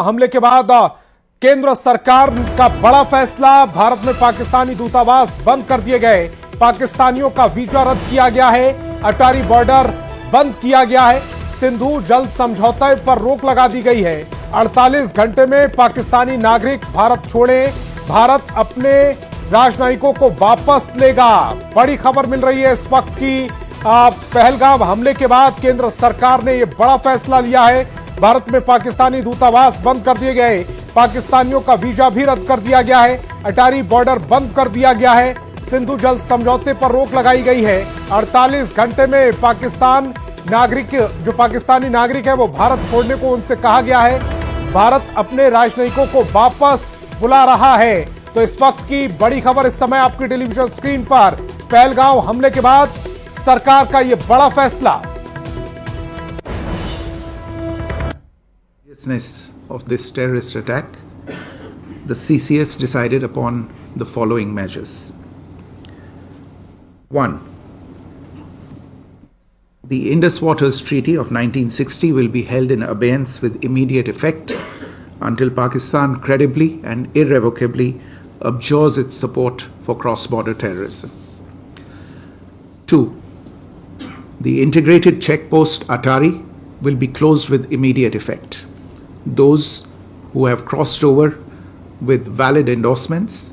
हमले के बाद केंद्र सरकार का बड़ा फैसला। भारत में पाकिस्तानी दूतावास बंद कर दिए गए। पाकिस्तानियों का वीजा रद्द किया गया है। अटारी बॉर्डर बंद किया गया है। सिंधु जल समझौते पर रोक लगा दी गई है। 48 घंटे में पाकिस्तानी नागरिक भारत छोड़े। भारत अपने राजनयिकों को वापस लेगा। बड़ी खबर मिल रही है इस वक्त की। पहलगाम हमले के बाद केंद्र सरकार ने यह बड़ा फैसला लिया है। भारत में पाकिस्तानी दूतावास बंद कर दिए गए। पाकिस्तानियों का वीजा भी रद्द कर दिया गया है। अटारी बॉर्डर बंद कर दिया गया है। सिंधु जल समझौते पर रोक लगाई गई है। 48 घंटे में जो पाकिस्तानी नागरिक है वो भारत छोड़ने को उनसे कहा गया है। भारत अपने राजनयिकों को वापस बुला रहा है। तो इस वक्त की बड़ी खबर इस समय आपकी टेलीविजन स्क्रीन पर। पहलगाम हमले के बाद सरकार का यह बड़ा फैसला। Of this terrorist attack, the CCS decided upon the following measures. 1. The Indus Waters Treaty of 1960 will be held in abeyance with immediate effect until Pakistan credibly and irrevocably abjures its support for cross-border terrorism. 2. The integrated checkpost Atari will be closed with immediate effect. Those who have crossed over with valid endorsements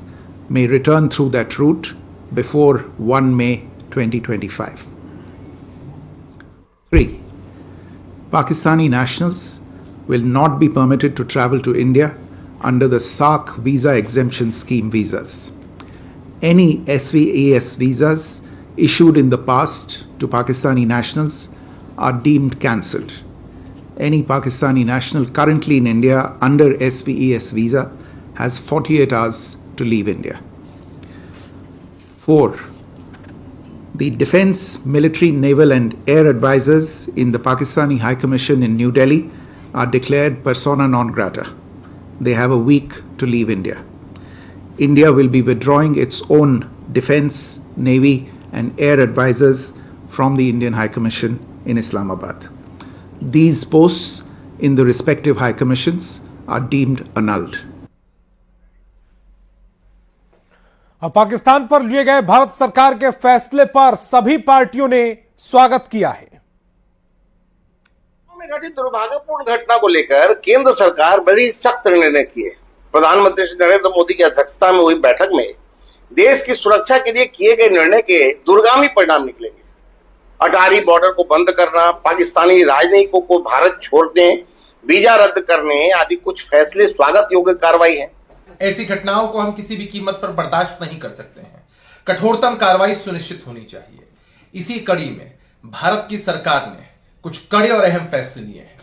may return through that route before 1 May 2025. 3. Pakistani nationals will not be permitted to travel to India under the SAARC visa exemption scheme visas. Any SVES visas issued in the past to Pakistani nationals are deemed cancelled. Any Pakistani national currently in India under SVES visa has 48 hours to leave India. 4. The defense, military, naval and air advisors in the Pakistani High Commission in New Delhi are declared persona non grata. They have a week to leave India. India will be withdrawing its own defense, navy and air advisors from the Indian High Commission in Islamabad. These posts in the respective high commissions are deemed annulled. Pakistan पर लिए गए भारत सरकार के फैसले पर सभी पार्टियों ने स्वागत किया है। में घटित दुर्भाग्यपूर्ण घटना को लेकर केंद्र सरकार बड़ी सख्त निर्णय किए। प्रधानमंत्री श्री नरेंद्र मोदी की अध्यक्षता में हुई बैठक में देश की सुरक्षा के लिए किए गए निर्णय के दूरगामी परिणाम निकलेंगे। अटारी बॉर्डर को बंद करना, पाकिस्तानी राजनयिकों को भारत छोड़ने, वीजा रद्द करने आदि कुछ फैसले स्वागत योग्य कार्रवाई है। ऐसी घटनाओं को हम किसी भी कीमत पर बर्दाश्त नहीं कर सकते हैं। कठोरतम कार्रवाई सुनिश्चित होनी चाहिए। इसी कड़ी में भारत की सरकार ने कुछ कड़े और अहम फैसले लिए हैं।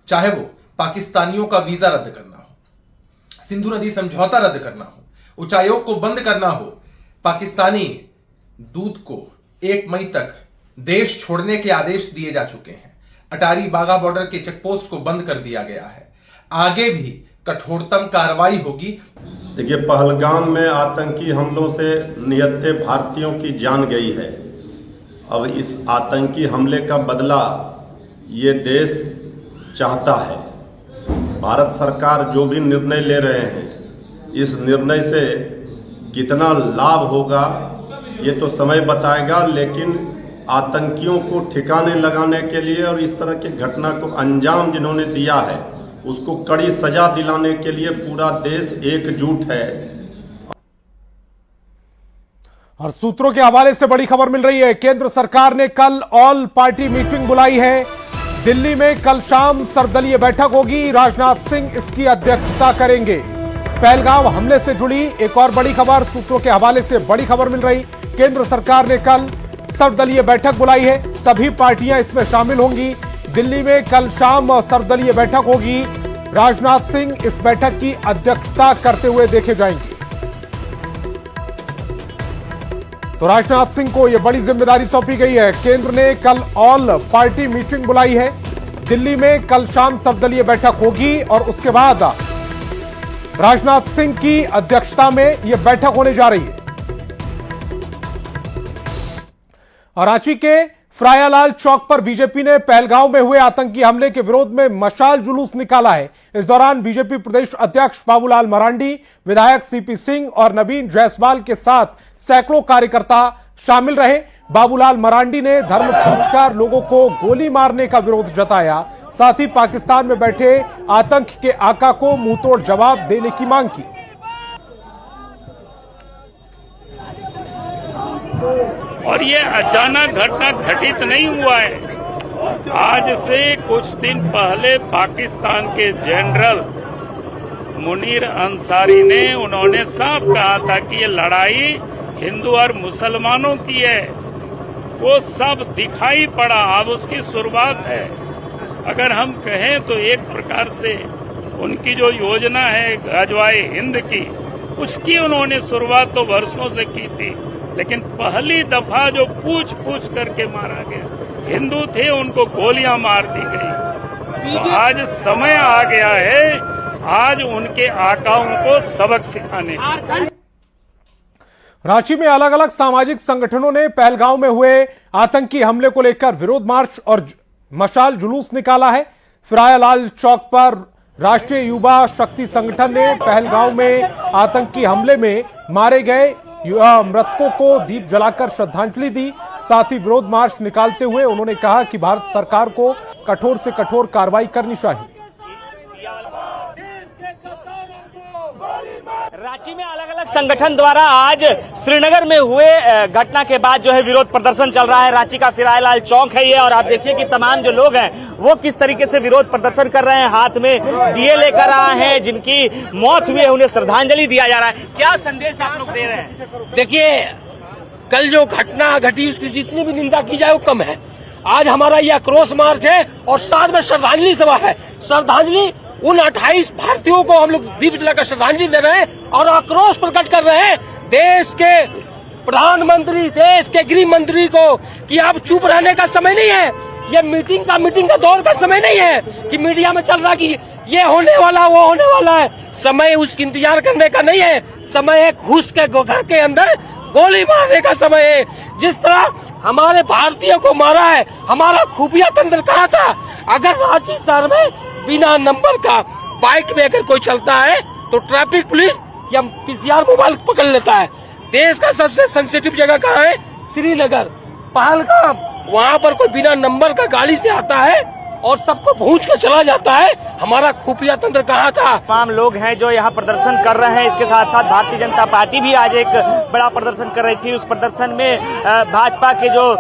चाहे वो पाकिस्तानियों का वीजा रद्द करना हो, सिंधु नदी समझौता रद्द करना हो, उच्चायोग को बंद करना हो, पाकिस्तानी दूत को 1 मई तक देश छोड़ने के आदेश दिए जा चुके हैं। अटारी बाघा बॉर्डर के चेकपोस्ट को बंद कर दिया गया है। आगे भी कठोरतम कार्रवाई होगी। देखिए, पहलगाम में आतंकी हमलों से निहत्थे भारतीयों की जान गई है। अब इस आतंकी हमले का बदला ये देश चाहता है। भारत सरकार जो भी निर्णय ले रहे हैं, इस निर्णय से कितना लाभ होगा ये तो समय बताएगा, लेकिन आतंकियों को ठिकाने लगाने के लिए और इस तरह की घटना को अंजाम जिन्होंने दिया है उसको कड़ी सजा दिलाने के लिए पूरा देश एकजुट है। और सूत्रों के हवाले से बड़ी खबर मिल रही है। केंद्र सरकार ने कल ऑल पार्टी मीटिंग बुलाई है। दिल्ली में कल शाम सर्वदलीय बैठक होगी। राजनाथ सिंह इसकी अध्यक्षता करेंगे। पहलगाम हमले से जुड़ी एक और बड़ी खबर सूत्रों के हवाले से बड़ी खबर मिल रही। केंद्र सरकार ने कल सर्वदलीय बैठक बुलाई है। सभी पार्टियां इसमें शामिल होंगी। दिल्ली में कल शाम सर्वदलीय बैठक होगी। राजनाथ सिंह इस बैठक की अध्यक्षता करते हुए देखे जाएंगे। तो राजनाथ सिंह को यह बड़ी जिम्मेदारी सौंपी गई है। केंद्र ने कल ऑल पार्टी मीटिंग बुलाई है। दिल्ली में कल शाम सर्वदलीय बैठक होगी और उसके बाद राजनाथ सिंह की अध्यक्षता में यह बैठक होने जा रही है। और रांची के फ्रायालाल चौक पर बीजेपी ने पहलगांव में हुए आतंकी हमले के विरोध में मशाल जुलूस निकाला है। इस दौरान बीजेपी प्रदेश अध्यक्ष बाबूलाल मरांडी, विधायक सीपी सिंह और नवीन जायसवाल के साथ सैकड़ों कार्यकर्ता शामिल रहे। बाबूलाल मरांडी ने धर्म पूछकर लोगों को गोली मारने का विरोध जताया। साथ ही पाकिस्तान में बैठे आतंक के आका को मुंहतोड़ जवाब देने की मांग की। और ये अचानक घटना घटित नहीं हुआ है। आज से कुछ दिन पहले पाकिस्तान के जनरल मुनीर अंसारी ने उन्होंने साफ कहा था कि ये लड़ाई हिंदू और मुसलमानों की है। वो सब दिखाई पड़ा, अब उसकी शुरुआत है। अगर हम कहें तो एक प्रकार से उनकी जो योजना है गजवाए हिंद की, उसकी उन्होंने शुरुआत तो वर्षों से की थी, लेकिन पहली दफा जो पूछ पूछ करके मारा गया हिंदू थे, उनको गोलियां मार दी गई। तो आज समय आ गया है, आज उनके आकाओं को सबक सिखाने का। रांची में अलग अलग सामाजिक संगठनों ने पहलगांव में हुए आतंकी हमले को लेकर विरोध मार्च और मशाल जुलूस निकाला है। फ्रायालाल चौक पर राष्ट्रीय युवा शक्ति संगठन ने पहलगांव में आतंकी हमले में मारे गए मृतकों को दीप जलाकर श्रद्धांजलि दी। साथ ही विरोध मार्च निकालते हुए उन्होंने कहा कि भारत सरकार को कठोर से कठोर कार्रवाई करनी चाहिए। रांची में अलग अलग संगठन द्वारा आज श्रीनगर में हुए घटना के बाद जो है विरोध प्रदर्शन चल रहा है। रांची का फ्रायालाल चौक है ये, और आप देखिए कि तमाम जो लोग हैं वो किस तरीके से विरोध प्रदर्शन कर रहे हैं। हाथ में दिए लेकर आए हैं, जिनकी मौत हुई है उन्हें श्रद्धांजलि दिया जा रहा है। क्या संदेश आप लोग दे रहे हैं? देखिए, कल जो घटना घटी उसकी जितनी भी निंदा की जाए वो कम है। आज हमारा यह आक्रोश मार्च है और साथ में श्रद्धांजलि सभा है। श्रद्धांजलि उन 28 भारतीयों को हम लोग दीप जलाकर श्रद्धांजलि दे रहे हैं और आक्रोश प्रकट कर रहे हैं देश के प्रधानमंत्री, देश के गृह मंत्री को कि अब चुप रहने का समय नहीं है। ये मीटिंग का दौर का समय नहीं है कि मीडिया में चल रहा कि ये होने वाला वो होने वाला है। समय उसकी इंतजार करने का नहीं है। समय है घुस के घर के अंदर गोली मारने का समय है। जिस तरह हमारे भारतीयों को मारा है, हमारा खुफिया तंत्र कहा था, अगर रांची शहर में बिना नंबर का बाइक में अगर कोई चलता है तो ट्रैफिक पुलिस या पीसीआर मोबाइल पकड़ लेता है। देश का सबसे सेंसिटिव जगह कहाँ है? श्रीनगर, पहलगाम। वहाँ पर कोई बिना नंबर का गाड़ी से आता है और सबको भूंज के चला जाता है। हमारा खुफिया तंत्र कहाँ था? तमाम लोग हैं जो यहाँ प्रदर्शन कर रहे हैं। इसके साथ साथ भारतीय जनता पार्टी भी आज एक बड़ा प्रदर्शन कर रही थी। उस प्रदर्शन में भाजपा के जो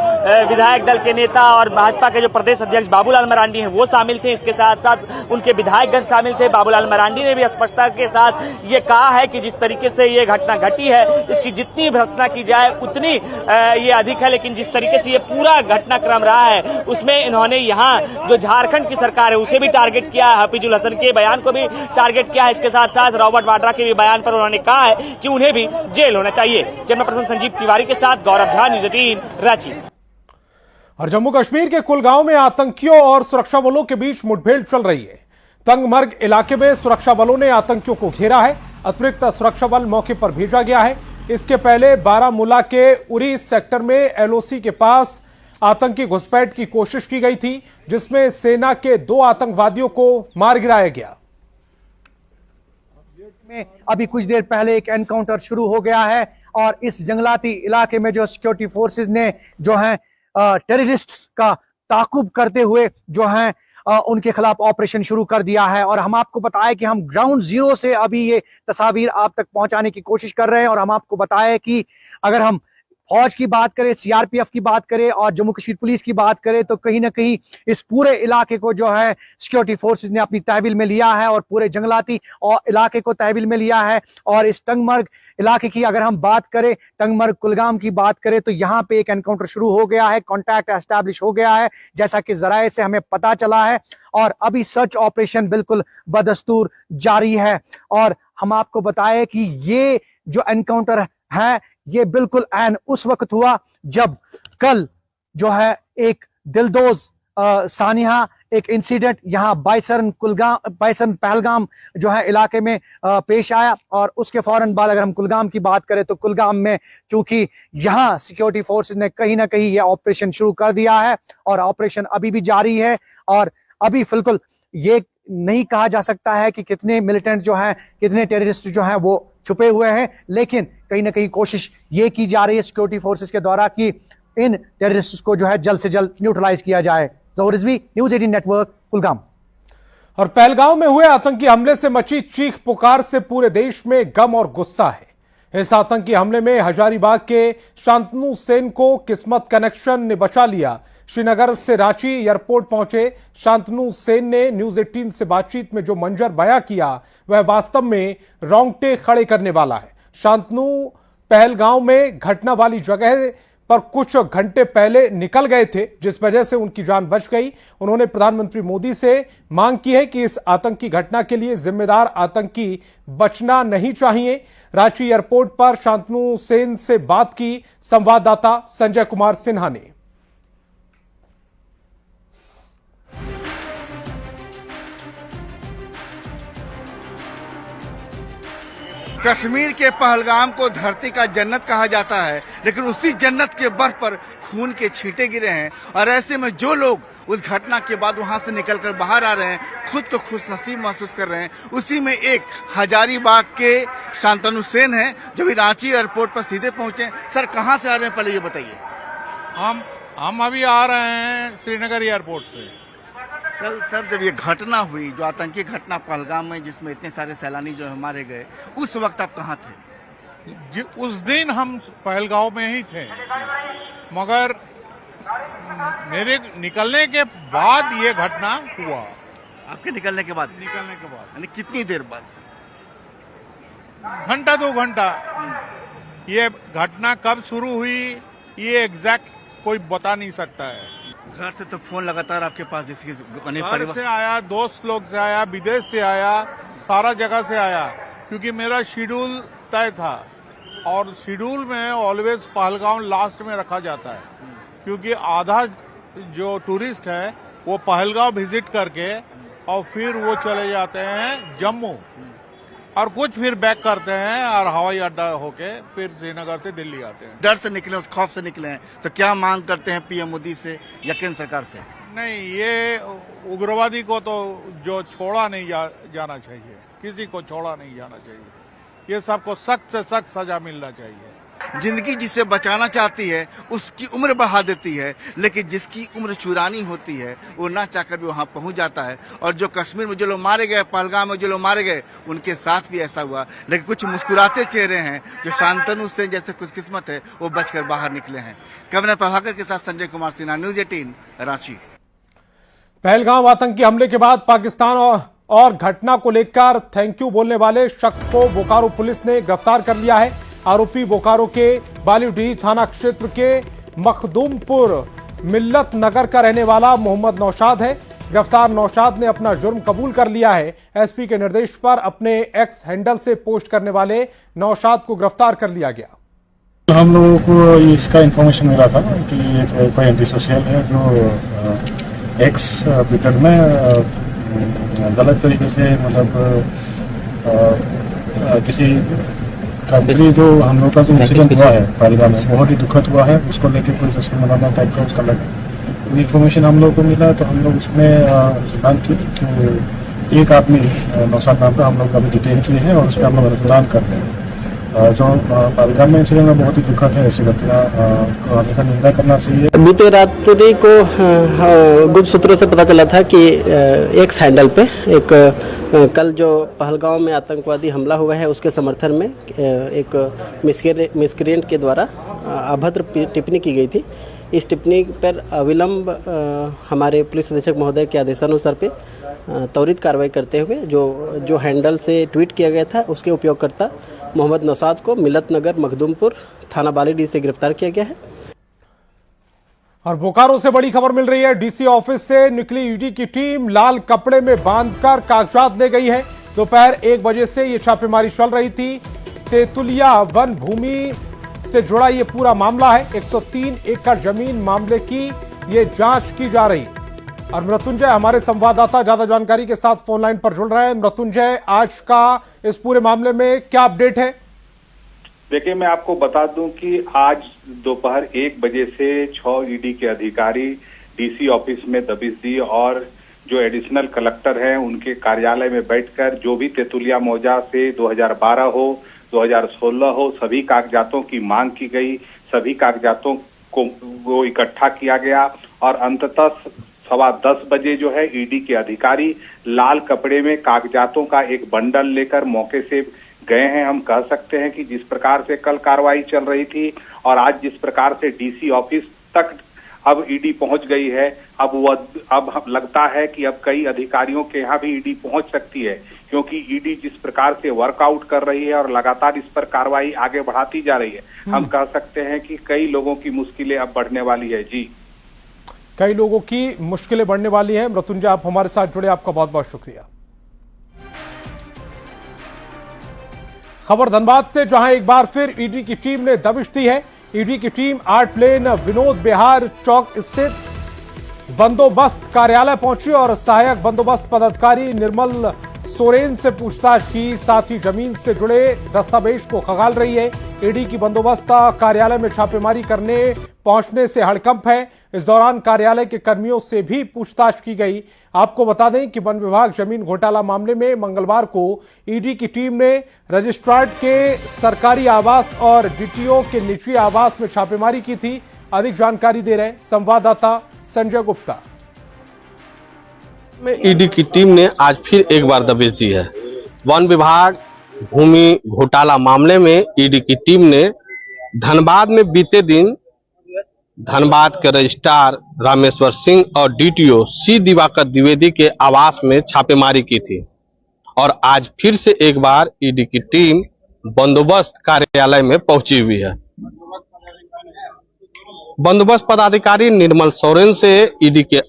विधायक दल के नेता और भाजपा के जो प्रदेश अध्यक्ष बाबूलाल मरांडी हैं वो शामिल थे। इसके साथ साथ उनके विधायकगण शामिल थे। बाबूलाल मरांडी ने भी स्पष्टता के साथ ये कहा है कि जिस तरीके से ये घटना घटी है, इसकी जितनी भर्त्सना की जाए उतनी ये अधिक है, लेकिन जिस तरीके से ये पूरा घटनाक्रम रहा है उसमें इन्होंने यहाँ जो झारखंड की सरकार है उसे भी टारगेट किया है, हफीजुल हसन के बयान को भी टारगेट किया है। इसके साथ साथ रॉबर्ट वाड्रा के भी बयान पर उन्होंने कहा है कि उन्हें भी जेल होना चाहिए। कैमरा पर्सन संजीव तिवारी के साथ गौरव झा, न्यूज़ 18 रांची। और जम्मू कश्मीर के कुलगांव में आतंकियों और सुरक्षा बलों के बीच मुठभेड़ चल रही है। तंगमर्ग इलाके में सुरक्षा बलों ने आतंकियों को घेरा है। अतिरिक्त सुरक्षा बल मौके पर भेजा गया है। इसके पहले बारामूला के उरी सेक्टर में एलओसी के पास आतंकी घुसपैठ की कोशिश की गई थी, जिसमें सेना के 2 आतंकवादियों को मार गिराया गया। में अभी कुछ देर पहले एक एनकाउंटर शुरू हो गया है और इस जंगलाती इलाके में जो सिक्योरिटी फोर्सेस ने जो है टेररिस्ट्स का ताकुब करते हुए जो है उनके खिलाफ ऑपरेशन शुरू कर दिया है। और हम आपको बताएं कि हम ग्राउंड जीरो से अभी ये तस्वीर आप तक पहुंचाने की कोशिश कर रहे हैं। और हम आपको बताएं कि अगर हम फौज की बात करें, सीआरपीएफ की बात करें और जम्मू कश्मीर पुलिस की बात करें तो कहीं ना कहीं इस पूरे इलाके को जो है सिक्योरिटी फोर्सेस ने अपनी तहवील में लिया है और पूरे जंगलाती और इलाके को तहवील में लिया है। और इस टंगमर्ग इलाके की अगर हम बात करें, टंगमर्ग कुलगाम की बात करें, तो यहाँ पे एक एनकाउंटर शुरू हो गया है, कॉन्टैक्ट एस्टैब्लिश हो गया है जैसा कि जराये से हमें पता चला है। और अभी सर्च ऑपरेशन बिल्कुल बदस्तूर जारी है। और हम आपको बताएं कि ये जो एनकाउंटर है ये बिल्कुल ऐन उस वक्त हुआ जब कल जो है एक दिलदोज सानिहा एक इंसिडेंट यहाँ बाइसन पहलगाम जो है इलाके में पेश आया, और उसके फौरन बाद अगर हम कुलगाम की बात करें तो कुलगाम में चूंकि यहाँ सिक्योरिटी फोर्सेस ने कहीं ना कहीं ये ऑपरेशन शुरू कर दिया है और ऑपरेशन अभी भी जारी है, और अभी बिल्कुल ये नहीं कहा जा सकता है कि कितने मिलिटेंट जो हैं, कितने टेररिस्ट जो हैं वो छुपे हुए हैं, लेकिन कहीं ना कहीं कोशिश ये की जा रही है सिक्योरिटी फोर्सेस के द्वारा कि इन टेररिस्ट को जो है जल्द से जल्द न्यूट्रलाइज किया जाए। ज़हूर रिजवी, न्यूज़ 18 नेटवर्क, कुलगाम। और पहलगाम में हुए आतंकी हमले से मची चीख पुकार से पूरे देश में गम और गुस्सा है। इस आतंकी हमले में हजारीबाग के शांतनु सेन को किस्मत कनेक्शन ने बचा लिया। श्रीनगर से रांची एयरपोर्ट पहुंचे शांतनु सेन ने न्यूज 18 से बातचीत में जो मंजर बयां किया वह वास्तव में रोंगटे खड़े करने वाला है। शांतनु पहलगाम में घटना वाली जगह पर कुछ घंटे पहले निकल गए थे, जिस वजह से उनकी जान बच गई। उन्होंने प्रधानमंत्री मोदी से मांग की है कि इस आतंकी घटना के लिए जिम्मेदार आतंकी बचना नहीं चाहिए। रांची एयरपोर्ट पर शांतनु सेन से बात की संवाददाता संजय कुमार सिन्हा ने। कश्मीर के पहलगाम को धरती का जन्नत कहा जाता है, लेकिन उसी जन्नत के बर्फ पर खून के छींटे गिरे हैं, और ऐसे में जो लोग उस घटना के बाद वहां से निकलकर बाहर आ रहे हैं, खुद को खुशनसीब महसूस कर रहे हैं। उसी में एक हजारीबाग के शांतनु सेन हैं जो भी रांची एयरपोर्ट पर सीधे पहुंचे। सर, कहां से आ रहे हैं, पहले ये बताइए। हम अभी आ रहे हैं श्रीनगर एयरपोर्ट से। कल सर जब ये घटना हुई, जो आतंकी घटना पहलगाम में जिसमें इतने सारे सैलानी जो है मारे गए, उस वक्त आप कहाँ थे? उस दिन हम पहलगांव में ही थे, मगर मेरे निकलने के बाद ये घटना हुआ। आपके निकलने के बाद? निकलने के बाद यानी कितनी देर बाद? घंटा 2 घंटा। ये घटना कब शुरू हुई ये एग्जैक्ट कोई बता नहीं सकता है। घर से तो फोन लगातार आपके पास, जिसकी घर से आया, दोस्त लोग से आया, विदेश से आया, सारा जगह से आया, क्योंकि मेरा शेड्यूल तय था, और शेड्यूल में ऑलवेज पहलगाम लास्ट में रखा जाता है, क्योंकि आधा जो टूरिस्ट है वो पहलगाम विजिट करके और फिर वो चले जाते हैं जम्मू, और कुछ फिर बैक करते हैं और हवाई अड्डा होके फिर श्रीनगर से दिल्ली आते हैं। डर से निकले, उस खौफ से निकले हैं, तो क्या मांग करते हैं पीएम मोदी से या केंद्र सरकार से? नहीं, ये उग्रवादी को तो जो छोड़ा नहीं जाना चाहिए, किसी को छोड़ा नहीं जाना चाहिए। ये सबको सख्त से सख्त सजा मिलना चाहिए। जिंदगी जिसे बचाना चाहती है उसकी उम्र बढ़ा देती है, लेकिन जिसकी उम्र चुरानी होती है वो ना चाहकर भी वहां पहुंच जाता है। और जो कश्मीर में जो लोग मारे गए, पहलगाम में जो लोग मारे गए, उनके साथ भी ऐसा हुआ। लेकिन कुछ मुस्कुराते चेहरे हैं, जो शांतनु सेन जैसे खुशकिस्मत है वो बचकर बाहर निकले हैं। कैमरा प्रभाकर के साथ संजय कुमार सिन्हा, न्यूज 18 रांची। पहलगाम आतंकी हमले के बाद पाकिस्तान और घटना को लेकर थैंक यू बोलने वाले शख्स को बोकारो पुलिस ने गिरफ्तार कर लिया है। आरोपी बोकारो के बालीडीह थाना क्षेत्र के मखदूमपुर मिल्लत नगर का रहने वाला मोहम्मद नौशाद है। गिरफ्तार नौशाद ने अपना जुर्म कबूल कर लिया है। एसपी के निर्देश पर अपने एक्स हैंडल से पोस्ट करने वाले नौशाद को गिरफ्तार कर लिया गया। हम लोगों को इसका इंफॉर्मेशन मिला था कि एक कोई एंटी सोशल है जो एक्स ट्विटर में गलत तरीके से मतलब किसी कंपनी जो हम लोग का जो इंसिडेंट हुआ है पहलगाम में बहुत ही दुखद हुआ है, उसको लेके कोई जैसे मनाना टाइप का उसका लगा इन्फॉर्मेशन हम लोग को मिला, तो हम लोग उसमें सिद्धांत की तो एक आदमी नौशाद नाम का हम लोग अभी डिटेन किए हैं और उस पर हम लोग अनुसंधान कर रहे हैं। जो पहलगाम में इंसिडेंट में बहुत ही दुखद है, ऐसी घटना को हमेशा निंदा करना चाहिए। बीते रात्रि को गुप्त सूत्रों से पता चला था कि एक्स हैंडल पे एक कल जो पहलगाम में आतंकवादी हमला हुआ है उसके समर्थन में एक मिसक्रिएंट के द्वारा अभद्र टिप्पणी की गई थी। इस टिप्पणी पर अविलंब हमारे पुलिस अधीक्षक महोदय के आदेशानुसार पे त्वरित कार्रवाई करते हुए जो हैंडल से ट्वीट किया गया था उसके उपयोगकर्ता मोहम्मद नौशाद को मिल्लत नगर मखदूमपुर थाना बालीडीह से गिरफ्तार किया गया है। और बोकारो से बड़ी खबर मिल रही है। डीसी ऑफिस से निकली ईडी की टीम लाल कपड़े में बांधकर कागजात ले गई है। दोपहर 1 बजे से ये छापेमारी चल रही थी। तेतुलिया वन भूमि से जुड़ा ये पूरा मामला है। 103 एकड़ जमीन मामले की ये जांच की जा रही। और मृत्युंजय हमारे संवाददाता ज्यादा जानकारी के साथ फोन लाइन पर जुड़ रहे हैं। मृत्युंजय, आज का इस पूरे मामले में क्या अपडेट है? देखिए, मैं आपको बता दूं कि आज दोपहर 1 बजे से 6 ईडी के अधिकारी डीसी ऑफिस में दबिश दी और जो एडिशनल कलेक्टर हैं उनके कार्यालय में बैठकर जो भी तेतुलिया मौजा से 2012 हो 2016 हो सभी कागजातों की मांग की गई। सभी कागजातों को इकट्ठा किया गया और अंततः 10:15 बजे जो है ईडी के अधिकारी लाल कपड़े में कागजातों का एक बंडल लेकर मौके से गए हैं। हम कह सकते हैं कि जिस प्रकार से कल कार्रवाई चल रही थी और आज जिस प्रकार से डीसी ऑफिस तक अब ईडी पहुंच गई है, अब लगता है कि अब कई अधिकारियों के यहाँ भी ईडी पहुंच सकती है, क्योंकि ईडी जिस प्रकार से वर्कआउट कर रही है और लगातार इस पर कार्रवाई आगे बढ़ाती जा रही है। हम कह सकते हैं कि कई लोगों की मुश्किलें अब बढ़ने वाली है। जी, कई लोगों की मुश्किलें बढ़ने वाली है। मृत्युंजय, आप हमारे साथ जुड़े, आपका बहुत बहुत शुक्रिया। खबर धनबाद से, जहां एक बार फिर ईडी की टीम ने दबिश दी है। ईडी की टीम आर्ट लेन विनोद बिहार चौक स्थित बंदोबस्त कार्यालय पहुंची और सहायक बंदोबस्त पदाधिकारी निर्मल सोरेन से पूछताछ की। साथ ही जमीन से जुड़े दस्तावेज को खंगाल रही है। ईडी की बंदोबस्त कार्यालय में छापेमारी करने पहुंचने से हड़कंप है। इस दौरान कार्यालय के कर्मियों से भी पूछताछ की गई। आपको बता दें कि वन विभाग जमीन घोटाला मामले में मंगलवार को ईडी की टीम ने रजिस्ट्रार्ड के सरकारी आवास और डीटीओ के निजी आवास में छापेमारी की थी। अधिक जानकारी दे रहे संवाददाता संजय गुप्ता। ईडी की टीम ने आज फिर एक बार दबिश दी है। वन विभाग भूमि घोटाला मामले में ईडी की टीम ने धनबाद में बीते दिन धनबाद के रजिस्ट्रार रामेश्वर सिंह और डीटीओ सी दिवाकर द्विवेदी के आवास में छापेमारी की थी और आज फिर से एक बार ईडी की टीम बंदोबस्त कार्यालय में पहुंची हुई है। बंदोबस्त पदाधिकारी निर्मल सोरेन से ईडी के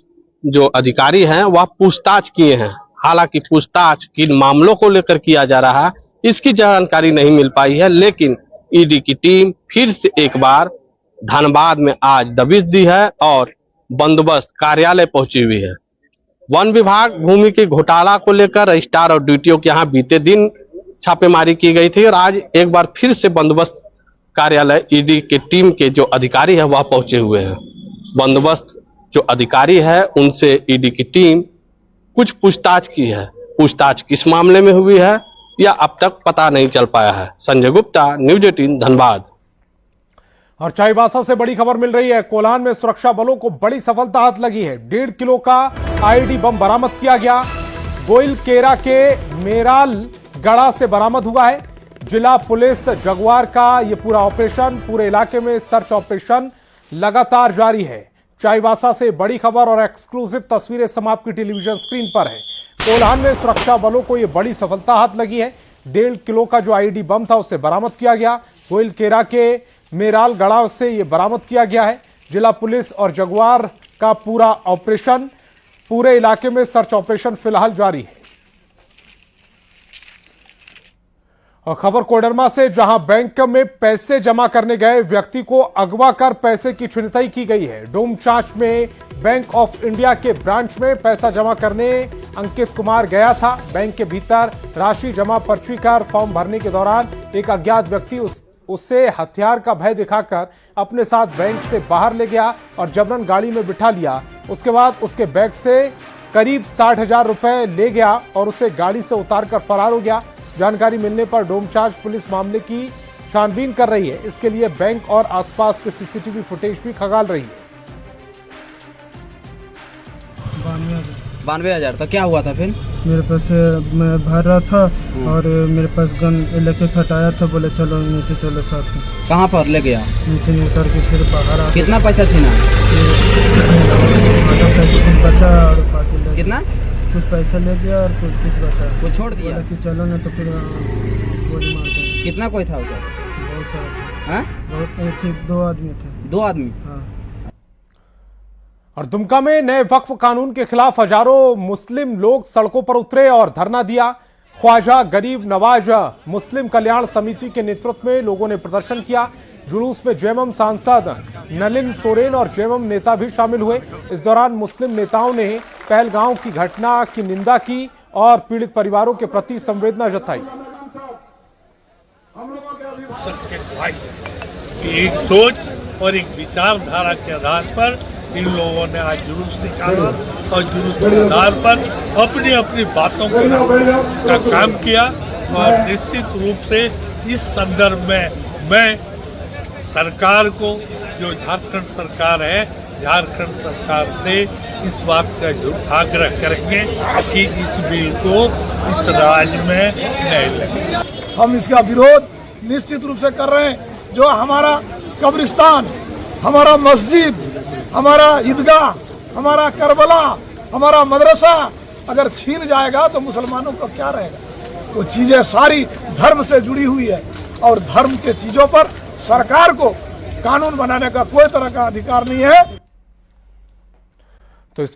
जो अधिकारी हैं वह पूछताछ किए हैं। हालांकि पूछताछ किन मामलों को लेकर किया जा रहा है इसकी जानकारी नहीं मिल पाई है, लेकिन ईडी की टीम फिर से एक बार धनबाद में आज दबिश दी है और बंदोबस्त कार्यालय पहुंची हुई है। वन विभाग भूमि के घोटाला को लेकर रजिस्ट्रार और डीटीओ के यहाँ बीते दिन छापेमारी की गई थी और आज एक बार फिर से बंदोबस्त कार्यालय ईडी के टीम के जो अधिकारी है वह पहुंचे हुए हैं। बंदोबस्त जो अधिकारी है उनसे ईडी की टीम कुछ पूछताछ की है। पूछताछ किस मामले में हुई है या अब तक पता नहीं चल पाया है। संजय गुप्ता, न्यूज 18 धनबाद। और चाईबासा से बड़ी खबर मिल रही है। कोल्हान में सुरक्षा बलों को बड़ी सफलता हाथ लगी है। 1.5 किलो का आईईडी बम बरामद किया गया। गोइल केरा के मेराल गड़ा से बरामद हुआ है। जिला पुलिस जगुआर का यह पूरा ऑपरेशन, पूरे इलाके में सर्च ऑपरेशन लगातार जारी है। चाईबासा से बड़ी खबर और एक्सक्लूसिव तस्वीरें सम आपकी टेलीविजन स्क्रीन पर है। कोल्हान में सुरक्षा बलों को यह बड़ी सफलता हाथ लगी है। 1.5 किलो का जो आईईडी बम था उसे बरामद किया गया। गोइल केरा के मेराल गड़ा से यह बरामद किया गया है। जिला पुलिस और जगुआर का पूरा ऑपरेशन, पूरे इलाके में सर्च ऑपरेशन फिलहाल जारी है। और खबर कोडरमा से, जहां बैंक में पैसे जमा करने गए व्यक्ति को अगवा कर पैसे की छिनतई की गई है। डोमचांच में बैंक ऑफ इंडिया के ब्रांच में पैसा जमा करने अंकित कुमार गया था। बैंक के भीतर राशि जमा पर्ची कर फॉर्म भरने के दौरान एक अज्ञात व्यक्ति उससे हथियार का भय दिखाकर अपने साथ बैंक से बाहर ले गया और जबरन गाड़ी में बिठा लिया। उसके बाद उसके बैग से करीब 60,000 रुपए ले गया और उसे गाड़ी से उतारकर फरार हो गया। जानकारी मिलने पर डोमचांच पुलिस मामले की छानबीन कर रही है। इसके लिए बैंक और आसपास के सीसीटीवी फुटेज भी खंगाल रही है। 92,000। तो क्या हुआ था फिर? मेरे पास मैं भर रहा था और मेरे पास गन लेके हटाया था, बोले चलो नीचे चलो साथ में। कहाँ पर ले गया? नीचे उतर के फिर बाहर आ। कितना पैसा छीना? बचा और बाकी कितना? कुछ पैसा ले गया और कुछ बचा। कुछ छोड़ दिया कि चलो ना तो फिर गोली मार देंगे। कितना कोई था उधर? बहुत सारा। हाँ? बहुत थे, 2 आदमी थे। 2 आदमी? हाँ। और दुमका में नए वक्फ कानून के खिलाफ हजारों मुस्लिम लोग सड़कों पर उतरे और धरना दिया। ख्वाजा गरीब नवाज मुस्लिम कल्याण समिति के नेतृत्व में लोगों ने प्रदर्शन किया। जुलूस में जेएमएम सांसद नलिन सोरेन और जेएमएम नेता भी शामिल हुए। इस दौरान मुस्लिम नेताओं ने पहलगांव की घटना की निंदा की और पीड़ित परिवारों के प्रति संवेदना जताई। एक सोच और एक विचारधारा के आधार पर इन लोगों ने आज जुलूस निकाला और जुलूस के आधार पर अपनी अपनी बातों का काम किया। और निश्चित रूप से इस संदर्भ में मैं सरकार को, जो झारखंड सरकार है, झारखंड सरकार से इस बात का आग्रह करेंगे कि इस बिल को इस राज्य में नहीं लगे। हम इसका विरोध निश्चित रूप से कर रहे हैं। जो हमारा कब्रिस्तान, हमारा मस्जिद, हमारा ईदगाह, हमारा करबला, हमारा मदरसा अगर छीन जाएगा तो मुसलमानों का क्या रहेगा। वो चीजें सारी धर्म से जुड़ी हुई है और धर्म के चीजों पर सरकार को कानून बनाने का कोई तरह का अधिकार नहीं है। तो इस